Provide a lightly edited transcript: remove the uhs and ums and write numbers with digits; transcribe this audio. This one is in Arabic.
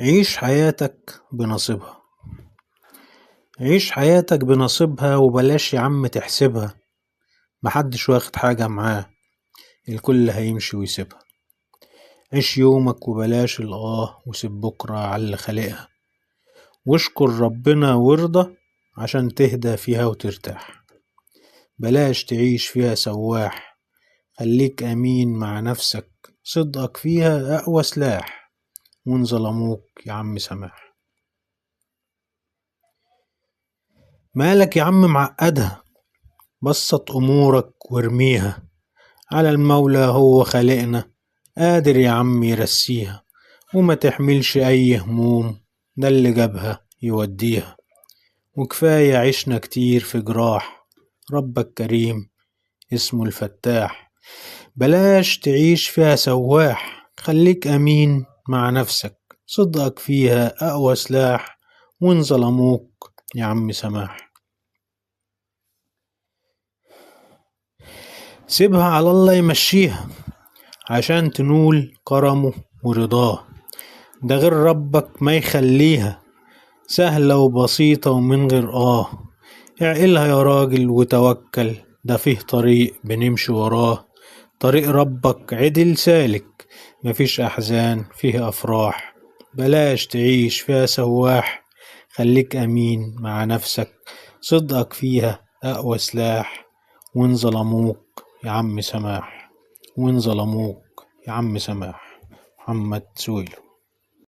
عيش حياتك بنصيبها. عيش حياتك بنصيبها وبلاش يا عم تحسبها. محدش واخد حاجة معاه، الكل هيمشي ويسيبها. عيش يومك وبلاش وسيب بكرة على اللي خالقها، واشكر ربنا وارضى عشان تهدى فيها وترتاح. بلاش تعيش فيها سواح، خليك أمين مع نفسك، صدقك فيها أقوى سلاح، وإن ظلموك يا عم سماح. مالك يا عم معقدها، بسط أمورك وارميها على المولى، هو خالقنا قادر يا عم يرسيها. وما تحملش أي هموم، ده اللي جابها يوديها. وكفاية عشنا كتير في جراح، ربك كريم اسمه الفتاح. بلاش تعيش فيها سواح، خليك أمين مع نفسك، صدقك فيها أقوى سلاح، وإن ظلموك يا عم سماح. سيبها على الله يمشيها عشان تنول كرمه ورضاه، ده غير ربك ما يخليها سهلة وبسيطة ومن غير اعقلها يا راجل وتوكل، ده فيه طريق بنمشي وراه. طريق ربك عدل سالك، مفيش أحزان فيه أفراح. بلاش تعيش فيها سواح، خليك أمين مع نفسك، صدقك فيها أقوى سلاح. وإن ظلموك يا عم سماح، وإن ظلموك يا عم سماح. محمد سويلو.